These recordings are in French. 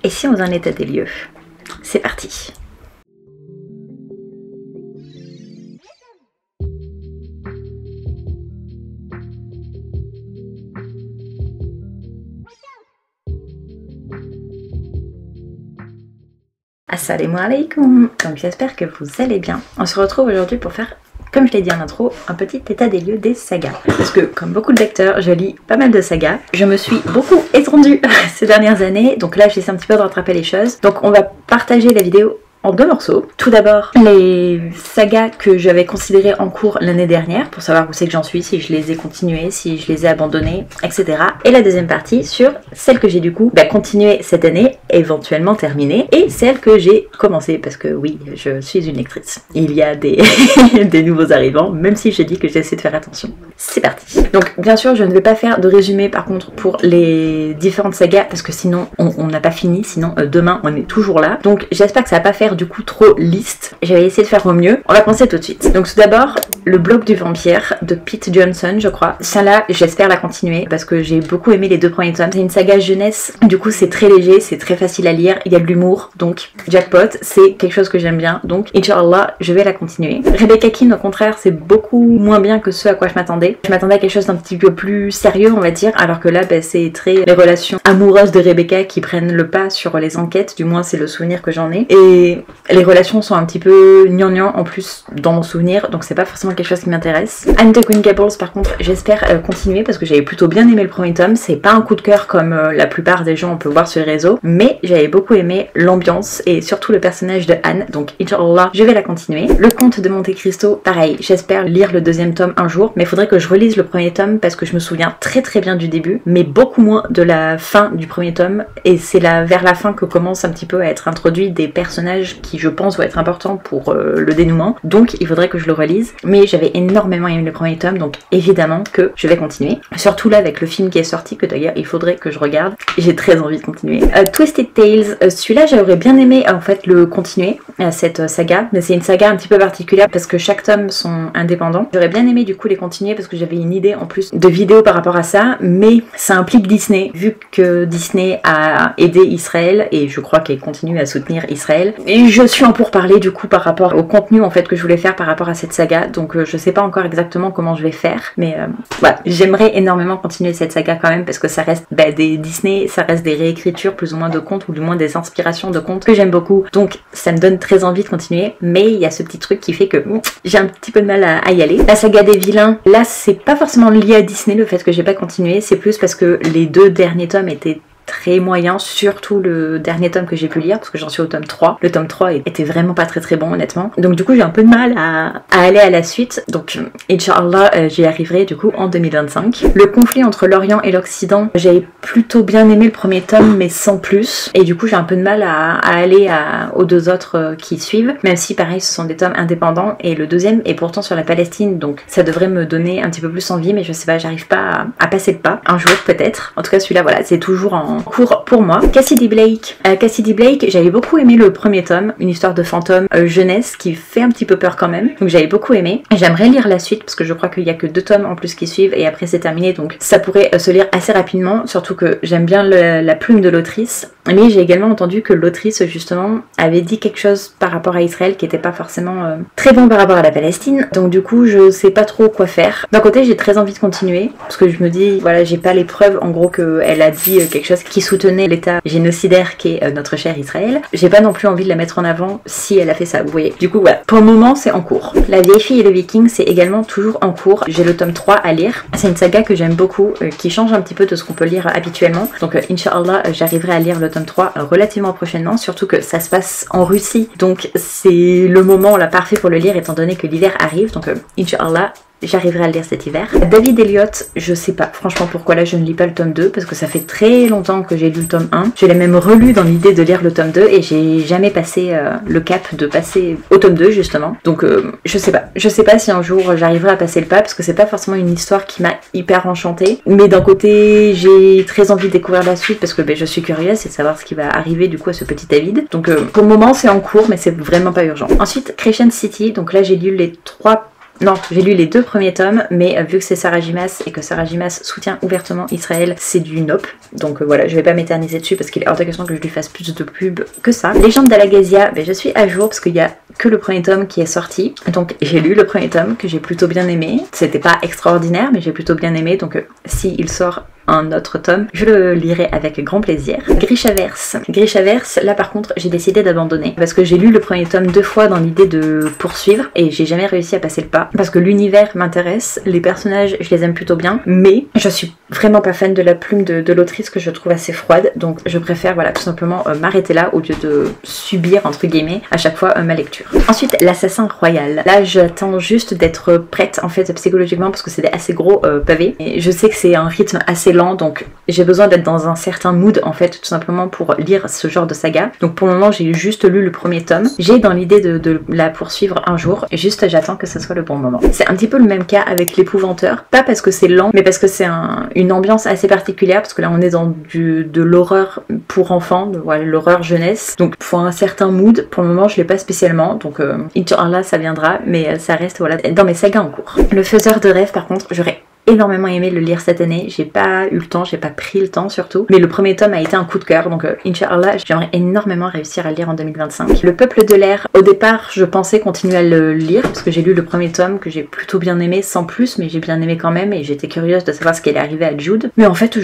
Et si on faisait un état des lieux? C'est parti. Assalamu alaikum. Donc j'espère que vous allez bien. On se retrouve aujourd'hui pour faire, comme je l'ai dit en intro, un petit état des lieux des sagas. Parce que comme beaucoup de lecteurs, je lis pas mal de sagas. Je me suis beaucoup étendue ces dernières années, donc là j'essaie un petit peu de rattraper les choses. Donc on va partager la vidéo en deux morceaux. Tout d'abord, les sagas que j'avais considérées en cours l'année dernière, pour savoir où c'est que j'en suis, si je les ai continuées, si je les ai abandonnées, etc. Et la deuxième partie sur celles que j'ai du coup continuées cette année, éventuellement terminées, et celles que j'ai commencées, parce que oui, je suis une lectrice. Il y a des, des nouveaux arrivants, même si j'ai dit que j'essaie de faire attention. C'est parti. Donc bien sûr, je ne vais pas faire de résumé par contre pour les différentes sagas, parce que sinon on n'a pas fini, sinon demain on est toujours là. Donc j'espère que ça va pas faire du coup trop liste. J'avais essayé de faire au mieux. On va commencer tout de suite. Donc tout d'abord, le bloc du vampire de Pete Johnson, je crois. Ça là, j'espère la continuer parce que j'ai beaucoup aimé les deux premiers tomes. C'est une saga jeunesse. Du coup, c'est très léger, c'est très facile à lire. Il y a de l'humour, donc jackpot. C'est quelque chose que j'aime bien. Donc, Inch'Allah, je vais la continuer. Rebecca King, au contraire, c'est beaucoup moins bien que ce à quoi je m'attendais. Je m'attendais à quelque chose d'un petit peu plus sérieux, on va dire, alors que là, c'est très les relations amoureuses de Rebecca qui prennent le pas sur les enquêtes. Du moins, c'est le souvenir que j'en ai. Et les relations sont un petit peu gnangnan en plus dans mon souvenir, donc c'est pas forcément quelque chose qui m'intéresse. Anne the Queen Gables par contre, j'espère continuer parce que j'avais plutôt bien aimé le premier tome. C'est pas un coup de cœur comme la plupart des gens on peut voir sur les réseaux, mais j'avais beaucoup aimé l'ambiance et surtout le personnage de Anne, donc Inch'Allah je vais la continuer. Le Comte de Monte Cristo, pareil, j'espère lire le deuxième tome un jour, mais il faudrait que je relise le premier tome parce que je me souviens très très bien du début, mais beaucoup moins de la fin du premier tome, et c'est vers la fin que commence un petit peu à être introduit des personnages qui je pense va être important pour le dénouement, donc il faudrait que je le relise, mais j'avais énormément aimé le premier tome, donc évidemment que je vais continuer, surtout là avec le film qui est sorti, que d'ailleurs il faudrait que je regarde, j'ai très envie de continuer. Twisted Tales, celui-là j'aurais bien aimé en fait le continuer, cette saga, mais c'est une saga un petit peu particulière parce que chaque tome sont indépendants. J'aurais bien aimé du coup les continuer parce que j'avais une idée en plus de vidéos par rapport à ça, mais ça implique Disney, vu que Disney a aidé Israël et je crois qu'elle continue à soutenir Israël, et je suis en pourparlers du coup par rapport au contenu en fait que je voulais faire par rapport à cette saga, donc je sais pas encore exactement comment je vais faire, mais voilà, j'aimerais énormément continuer cette saga quand même parce que ça reste des Disney, ça reste des réécritures plus ou moins de contes, ou du moins des inspirations de contes que j'aime beaucoup, donc ça me donne très envie de continuer, mais il y a ce petit truc qui fait que j'ai un petit peu de mal à y aller. La saga des vilains, là c'est pas forcément lié à Disney le fait que j'ai pas continué, c'est plus parce que les deux derniers tomes étaient très moyen, surtout le dernier tome que j'ai pu lire parce que j'en suis au tome 3. Le tome 3 était vraiment pas très très bon honnêtement, donc du coup j'ai un peu de mal à aller à la suite, donc Inch'Allah j'y arriverai du coup en 2025. Le conflit entre l'Orient et l'Occident, j'ai plutôt bien aimé le premier tome mais sans plus, et du coup j'ai un peu de mal à aller aux deux autres qui suivent, même si pareil ce sont des tomes indépendants, et le deuxième est pourtant sur la Palestine, donc ça devrait me donner un petit peu plus envie, mais je sais pas, j'arrive pas à passer le pas, un jour peut-être. En tout cas celui-là voilà, c'est toujours en cours pour moi. Cassidy Blake, j'avais beaucoup aimé le premier tome, une histoire de fantôme jeunesse qui fait un petit peu peur quand même, donc j'avais beaucoup aimé. J'aimerais lire la suite parce que je crois qu'il y a que 2 tomes en plus qui suivent et après c'est terminé, donc ça pourrait se lire assez rapidement, surtout que j'aime bien la plume de l'autrice, mais j'ai également entendu que l'autrice justement avait dit quelque chose par rapport à Israël qui était pas forcément très bon par rapport à la Palestine, donc du coup je sais pas trop quoi faire. D'un côté j'ai très envie de continuer parce que je me dis voilà, j'ai pas les preuves en gros qu'elle a dit quelque chose qui soutenait l'état génocidaire qui est notre cher Israël. J'ai pas non plus envie de la mettre en avant si elle a fait ça, vous voyez. Du coup voilà, pour le moment c'est en cours. La vieille fille et le viking, c'est également toujours en cours. J'ai le tome 3 à lire. C'est une saga que j'aime beaucoup, qui change un petit peu de ce qu'on peut lire habituellement. Donc Inch'Allah j'arriverai à lire le tome 3 relativement prochainement, surtout que ça se passe en Russie. Donc c'est le moment là parfait pour le lire étant donné que l'hiver arrive. Donc Inch'Allah j'arriverai à le lire cet hiver. David Elliott, je sais pas franchement pourquoi là je ne lis pas le tome 2 parce que ça fait très longtemps que j'ai lu le tome 1. Je l'ai même relu dans l'idée de lire le tome 2 et j'ai jamais passé le cap de passer au tome 2 justement. Donc je sais pas si un jour j'arriverai à passer le pas parce que c'est pas forcément une histoire qui m'a hyper enchantée. Mais d'un côté j'ai très envie de découvrir la suite parce que je suis curieuse et de savoir ce qui va arriver du coup à ce petit David. Donc pour le moment c'est en cours mais c'est vraiment pas urgent. Ensuite Crescent City, donc là j'ai lu les 3 non, j'ai lu les 2 premiers tomes, mais vu que c'est Sarah J. Maas et que Sarah J. Maas soutient ouvertement Israël, c'est du nope. Donc voilà, je vais pas m'éterniser dessus parce qu'il est hors de question que je lui fasse plus de pub que ça. Légende d'Alagasia, ben, je suis à jour parce qu'il y a que le premier tome qui est sorti. Donc j'ai lu le premier tome que j'ai plutôt bien aimé. C'était pas extraordinaire, mais j'ai plutôt bien aimé. Donc si il sort un autre tome, je le lirai avec grand plaisir. Grishaverse. Grishaverse, là par contre, j'ai décidé d'abandonner parce que j'ai lu le premier tome 2 fois dans l'idée de poursuivre et j'ai jamais réussi à passer le pas parce que l'univers m'intéresse, les personnages, je les aime plutôt bien, mais je suis vraiment pas fan de la plume de l'autrice que je trouve assez froide, donc je préfère voilà tout simplement m'arrêter là au lieu de subir entre guillemets à chaque fois ma lecture. Ensuite, l'assassin royal. Là, j'attends juste d'être prête en fait psychologiquement parce que c'est des assez gros pavés et je sais que c'est un rythme assez lent, donc j'ai besoin d'être dans un certain mood en fait tout simplement pour lire ce genre de saga. Donc pour le moment j'ai juste lu le premier tome, j'ai dans l'idée de la poursuivre un jour, et juste j'attends que ce soit le bon moment. C'est un petit peu le même cas avec l'épouvanteur, pas parce que c'est lent mais parce que c'est une ambiance assez particulière, parce que là on est dans de l'horreur pour enfants, voilà, l'horreur jeunesse, donc pour un certain mood. Pour le moment je l'ai pas spécialement, donc Inch'Allah ça viendra, mais ça reste voilà dans mes sagas en cours. Le faiseur de rêve par contre, j'aurais énormément aimé le lire cette année, j'ai pas eu le temps, j'ai pas pris le temps surtout, mais le premier tome a été un coup de cœur, donc Inch'Allah j'aimerais énormément réussir à le lire en 2025. Le peuple de l'air, au départ je pensais continuer à le lire parce que j'ai lu le premier tome que j'ai plutôt bien aimé sans plus, mais j'ai bien aimé quand même et j'étais curieuse de savoir ce qui allait arriver à Jude, mais en fait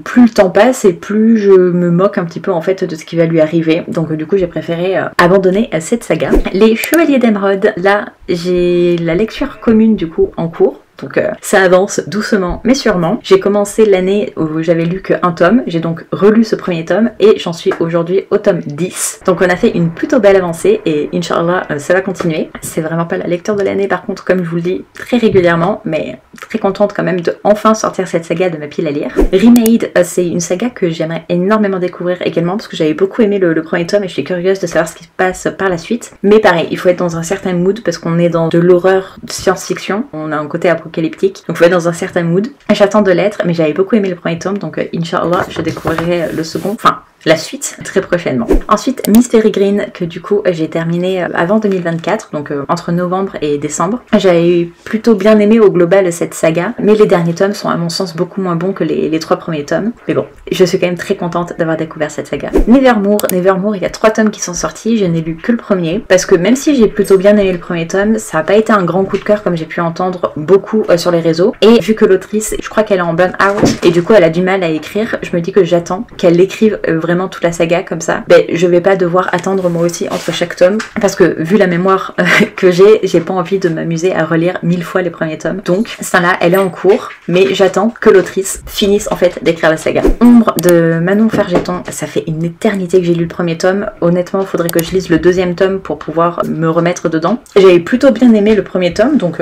plus le temps passe et plus je me moque un petit peu en fait de ce qui va lui arriver, donc du coup j'ai préféré abandonner cette saga. Les Chevaliers d'Émeraude, là j'ai la lecture commune du coup en cours. Donc ça avance doucement mais sûrement. J'ai commencé l'année où j'avais lu qu'un tome, j'ai donc relu ce premier tome et j'en suis aujourd'hui au tome 10. Donc on a fait une plutôt belle avancée et Inch'Allah ça va continuer. C'est vraiment pas la lecture de l'année par contre, comme je vous le dis très régulièrement, mais très contente quand même de enfin sortir cette saga de ma pile à lire. Remade, c'est une saga que j'aimerais énormément découvrir également parce que j'avais beaucoup aimé le premier tome et je suis curieuse de savoir ce qui se passe par la suite. Mais pareil, il faut être dans un certain mood parce qu'on est dans de l'horreur science-fiction, on a un côté apocalyptique, donc il faut être dans un certain mood. J'attends de l'être, mais j'avais beaucoup aimé le premier tome, donc Inch'Allah je découvrirai le second, enfin la suite très prochainement. Ensuite Miss Peregrine, que du coup j'ai terminé avant 2024, donc entre novembre et décembre. J'avais plutôt bien aimé au global cette saga, mais les derniers tomes sont à mon sens beaucoup moins bons que les 3 premiers tomes, mais bon, je suis quand même très contente d'avoir découvert cette saga. Nevermore, il y a 3 tomes qui sont sortis, je n'ai lu que le premier, parce que même si j'ai plutôt bien aimé le premier tome, ça n'a pas été un grand coup de cœur comme j'ai pu entendre beaucoup sur les réseaux, et vu que l'autrice, je crois qu'elle est en burn-out, et du coup elle a du mal à écrire, je me dis que j'attends qu'elle écrive vraiment toute la saga comme ça, ben je vais pas devoir attendre moi aussi entre chaque tome, parce que vu la mémoire que j'ai pas envie de m'amuser à relire 1000 fois les premiers tomes, donc ça là elle est en cours, mais j'attends que l'autrice finisse en fait d'écrire la saga. Ombre de Manon Fergeton, ça fait une éternité que j'ai lu le premier tome, honnêtement il faudrait que je lise le deuxième tome pour pouvoir me remettre dedans. J'avais plutôt bien aimé le premier tome, donc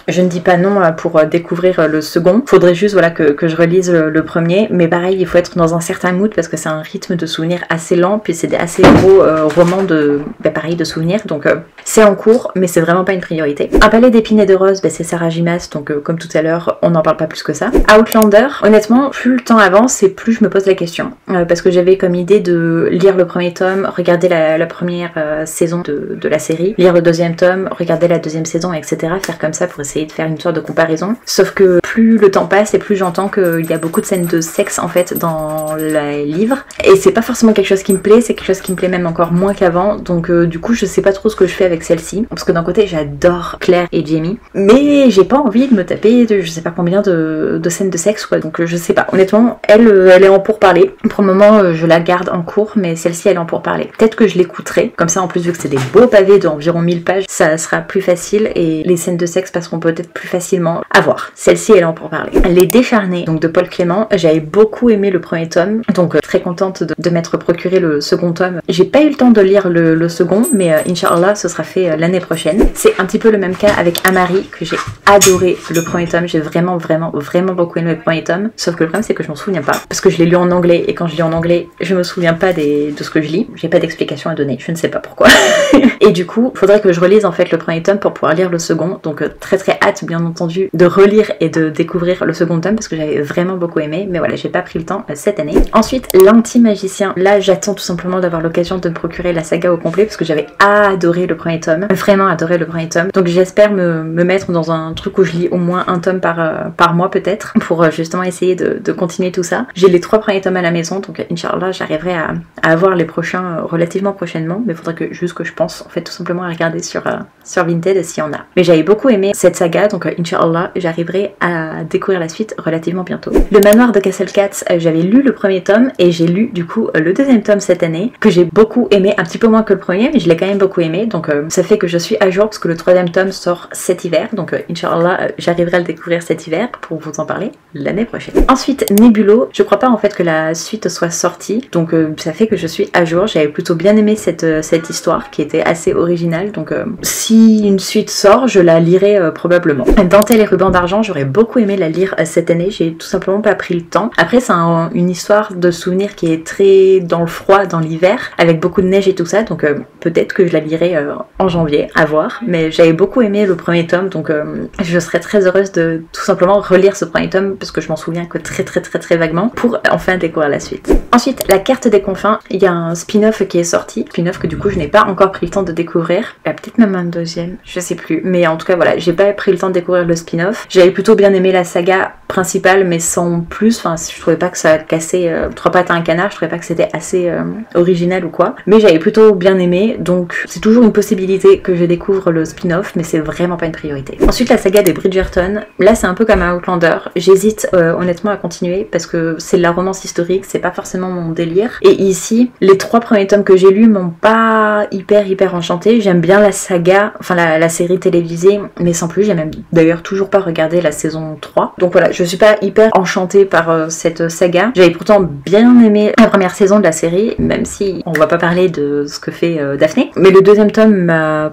je ne dis pas non pour découvrir le second, faudrait juste voilà que je relise le premier, mais pareil il faut être dans un certain mood parce que c'est un rythme de souvenir assez lent, puis c'est des assez gros romans de pareil de souvenirs, donc c'est en cours mais c'est vraiment pas une priorité. Un palais d'épines et de roses, c'est Sarah J. Maas, donc comme tout à l'heure on n'en parle pas plus que ça. Outlander, honnêtement plus le temps avance et plus je me pose la question, parce que j'avais comme idée de lire le premier tome, regarder la première saison de la série, lire le deuxième tome, regarder la deuxième saison, etc., faire comme ça pour essayer de faire une sorte de comparaison, sauf que plus le temps passe et plus j'entends qu'il y a beaucoup de scènes de sexe en fait dans les livres, et c'est pas forcément quelque chose qui me plaît, c'est quelque chose qui me plaît même encore moins qu'avant, donc du coup je sais pas trop ce que je fais avec celle-ci, parce que d'un côté j'adore Claire et Jamie, mais j'ai pas envie de me taper je sais pas combien de scènes de sexe quoi, donc je sais pas, honnêtement elle est en pourparlers, pour le moment je la garde en cours, mais celle-ci elle est en pourparlers, peut-être que je l'écouterai, comme ça en plus vu que c'est des beaux pavés d'environ 1000 pages, ça sera plus facile et les scènes de sexe passeront peut-être plus facilement, à voir, celle-ci elle est en pourparlers. Les Décharnés, donc de Paul Clément, j'avais beaucoup aimé le premier tome, donc très contente de m'être procuré le second tome. J'ai pas eu le temps de lire le second, mais Inch'Allah ce sera fait l'année prochaine. C'est un petit peu le même cas avec Amari, que j'ai adoré le premier tome, j'ai vraiment beaucoup aimé le premier tome, sauf que le problème c'est que je m'en souviens pas, parce que je l'ai lu en anglais, et quand je lis en anglais, je me souviens pas de ce que je lis, j'ai pas d'explication à donner, je ne sais pas pourquoi. Et du coup, faudrait que je relise en fait le premier tome pour pouvoir lire le second, donc très hâte bien entendu de relire et de découvrir le second tome, parce que j'avais vraiment beaucoup aimé, mais voilà, j'ai pas pris le temps cette année. Ensuite, l'anti-magie Magicien, là j'attends tout simplement d'avoir l'occasion de me procurer la saga au complet parce que j'avais adoré le premier tome, vraiment adoré le premier tome. Donc j'espère me mettre dans un truc où je lis au moins un tome par mois peut-être pour justement essayer de continuer tout ça. J'ai les 3 premiers tomes à la maison, donc Inch'Allah j'arriverai à avoir les prochains relativement prochainement, mais il faudrait juste que je pense en fait tout simplement à regarder sur Vinted s'il y en a. Mais j'avais beaucoup aimé cette saga, donc Inch'Allah j'arriverai à découvrir la suite relativement bientôt. Le Manoir de Castle Cats, j'avais lu le premier tome et j'ai lu du coup le deuxième tome cette année, que j'ai beaucoup aimé, un petit peu moins que le premier, mais je l'ai quand même beaucoup aimé, donc ça fait que je suis à jour parce que le 3e tome sort cet hiver, donc Inch'Allah j'arriverai à le découvrir cet hiver pour vous en parler l'année prochaine. Ensuite Nebulo, je crois pas en fait que la suite soit sortie, donc ça fait que je suis à jour. J'avais plutôt bien aimé cette histoire qui était assez originale, donc si une suite sort je la lirai probablement. Dentelle et ruban d'argent, j'aurais beaucoup aimé la lire cette année, j'ai tout simplement pas pris le temps. Après c'est une histoire de souvenir qui est très dans le froid, dans l'hiver, avec beaucoup de neige et tout ça, donc peut-être que je la lirai en janvier, à voir. Mais j'avais beaucoup aimé le premier tome, donc je serais très heureuse de tout simplement relire ce premier tome parce que je m'en souviens que très vaguement pour enfin découvrir la suite. Ensuite, La Carte des Confins, il y a un spin-off qui est sorti, spin-off que du coup je n'ai pas encore pris le temps de découvrir. Il y a peut-être même un deuxième, je sais plus, mais en tout cas voilà, j'ai pas pris le temps de découvrir le spin-off. J'avais plutôt bien aimé la saga principale mais sans plus, enfin je trouvais pas que ça cassait 3 pattes à un canard, je trouvais pas que c'était assez original ou quoi, mais j'avais plutôt bien aimé, donc c'est toujours une possibilité que je découvre le spin-off, mais c'est vraiment pas une priorité. Ensuite la saga des Bridgerton, là c'est un peu comme un Outlander, j'hésite honnêtement à continuer parce que c'est de la romance historique, c'est pas forcément mon délire, et ici les 3 premiers tomes que j'ai lus m'ont pas hyper enchanté. J'aime bien la saga, enfin la série télévisée, mais sans plus, j'ai même d'ailleurs toujours pas regardé la saison 3, donc voilà, je suis pas hyper enchantée par cette saga. J'avais pourtant bien aimé la première saison de la série, même si on va pas parler de ce que fait Daphné, mais le 2e tome m'a...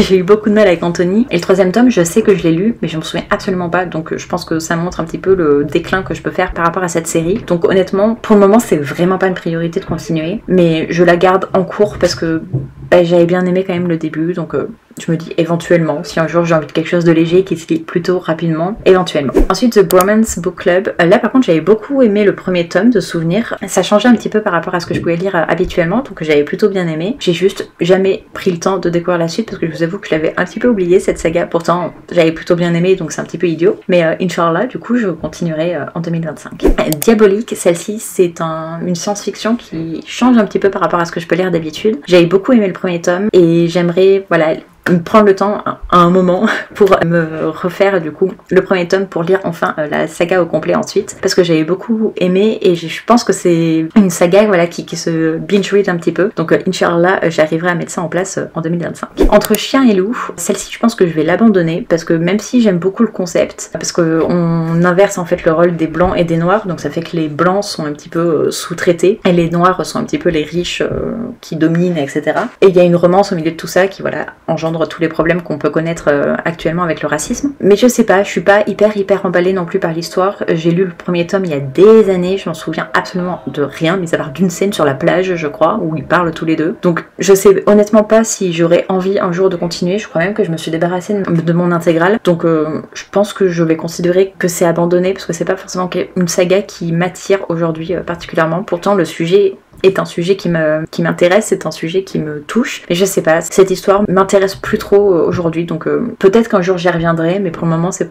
j'ai eu beaucoup de mal avec Anthony, et le 3e tome je sais que je l'ai lu mais je me souviens absolument pas, donc je pense que ça montre un petit peu le déclin que je peux faire par rapport à cette série. Donc honnêtement pour le moment c'est vraiment pas une priorité de continuer, mais je la garde en cours parce que j'avais bien aimé quand même le début, donc je me dis éventuellement, si un jour j'ai envie de quelque chose de léger qui se lit plutôt rapidement, éventuellement. Ensuite The Bromance Book Club, là par contre j'avais beaucoup aimé le premier tome de souvenirs, ça changeait un petit peu par rapport à ce que je pouvais lire habituellement, donc j'avais plutôt bien aimé. J'ai juste jamais pris le temps de découvrir la suite parce que je vous avoue que je l'avais un petit peu oublié cette saga, pourtant j'avais plutôt bien aimé, donc c'est un petit peu idiot, mais Inch'Allah du coup je continuerai en 2025. Diabolique, celle-ci c'est une science-fiction qui change un petit peu par rapport à ce que je peux lire d'habitude. J'avais beaucoup aimé le premier tome et j'aimerais voilà prendre le temps à un moment pour me refaire du coup le premier tome pour lire enfin la saga au complet ensuite, parce que j'avais beaucoup aimé et je pense que c'est une saga voilà qui se binge read un petit peu, donc Inch'Allah j'arriverai à mettre ça en place en 2025. Entre Chien et Loup, celle-ci je pense que je vais l'abandonner parce que même si j'aime beaucoup le concept, parce qu'on inverse en fait le rôle des blancs et des noirs, donc ça fait que les blancs sont un petit peu sous-traités et les noirs sont un petit peu les riches qui dominent, etc. Et il y a une romance au milieu de tout ça qui voilà engendre tous les problèmes qu'on peut connaître actuellement avec le racisme. Mais je sais pas, je suis pas hyper emballée non plus par l'histoire. J'ai lu le premier tome il y a des années, je m'en souviens absolument de rien, mis à part d'une scène sur la plage je crois, où ils parlent tous les deux. Donc je sais honnêtement pas si j'aurais envie un jour de continuer, je crois même que je me suis débarrassée de mon intégrale, donc je pense que je vais considérer que c'est abandonné, parce que c'est pas forcément une saga qui m'attire aujourd'hui particulièrement. Pourtant le sujet est un sujet qui m'intéresse, c'est un sujet qui me touche, mais je sais pas, cette histoire m'intéresse plus trop aujourd'hui, donc peut-être qu'un jour j'y reviendrai, mais pour le moment c'est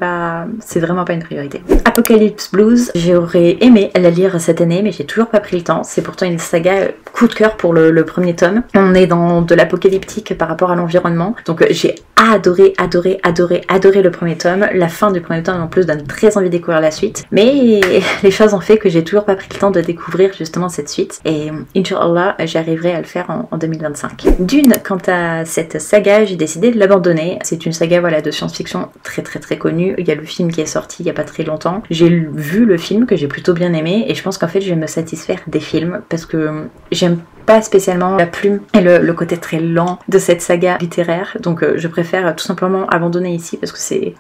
vraiment pas une priorité. Apocalypse Blues, j'aurais aimé la lire cette année, mais j'ai toujours pas pris le temps. C'est pourtant une saga coup de cœur pour le premier tome. On est dans de l'apocalyptique par rapport à l'environnement, donc j'ai adoré le premier tome. La fin du premier tome en plus donne très envie de découvrir la suite, mais les choses ont fait que j'ai toujours pas pris le temps de découvrir justement cette suite, et Inch'Allah j'arriverai à le faire en 2025. Dune, quant à cette saga, j'ai décidé de l'abandonner. C'est une saga voilà de science-fiction très connue. Il y a le film qui est sorti il y a pas très longtemps. J'ai vu le film que j'ai plutôt bien aimé, et je pense qu'en fait je vais me satisfaire des films parce que j'aime pas spécialement la plume et le côté très lent de cette saga littéraire, donc je préfère tout simplement abandonner ici parce que c'est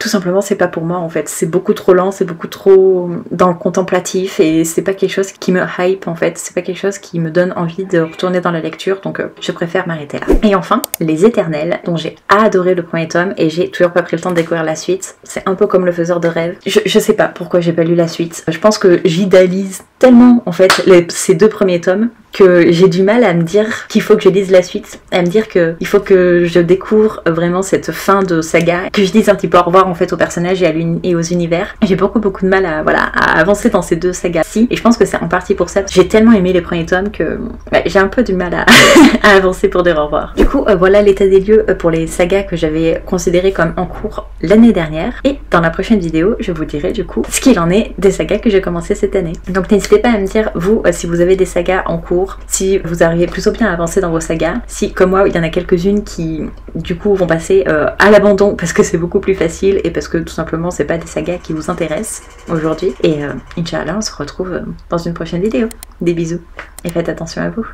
pas pour moi en fait. C'est beaucoup trop lent, c'est beaucoup trop dans le contemplatif et c'est pas quelque chose qui me hype en fait, c'est pas quelque chose qui me donne envie de retourner dans la lecture, donc je préfère m'arrêter là. Et enfin, Les Éternels, dont j'ai adoré le premier tome et j'ai toujours pas pris le temps de découvrir la suite. C'est un peu comme Le Faiseur de rêves. Je sais pas pourquoi j'ai pas lu la suite. Je pense que j'idéalise tellement en fait ces 2 premiers tomes que j'ai du mal à me dire qu'il faut que je lise la suite, à me dire qu'il faut que je découvre vraiment cette fin de saga, que je dise un petit peu au revoir en fait aux personnages et aux univers. J'ai beaucoup de mal à avancer dans ces 2 sagas-ci, et je pense que c'est en partie pour ça. J'ai tellement aimé les premiers tomes que j'ai un peu du mal à avancer pour dire au revoir. Du coup, voilà l'état des lieux pour les sagas que j'avais considérées comme en cours l'année dernière, et dans la prochaine vidéo, je vous dirai du coup ce qu'il en est des sagas que j'ai commencé cette année. Donc n'hésitez pas à me dire, vous, si vous avez des sagas en cours, si vous arrivez plutôt bien à avancer dans vos sagas, si comme moi il y en a quelques-unes qui du coup vont passer à l'abandon parce que c'est beaucoup plus facile et parce que tout simplement c'est pas des sagas qui vous intéressent aujourd'hui. Et Inch'Allah on se retrouve dans une prochaine vidéo. Des bisous et faites attention à vous.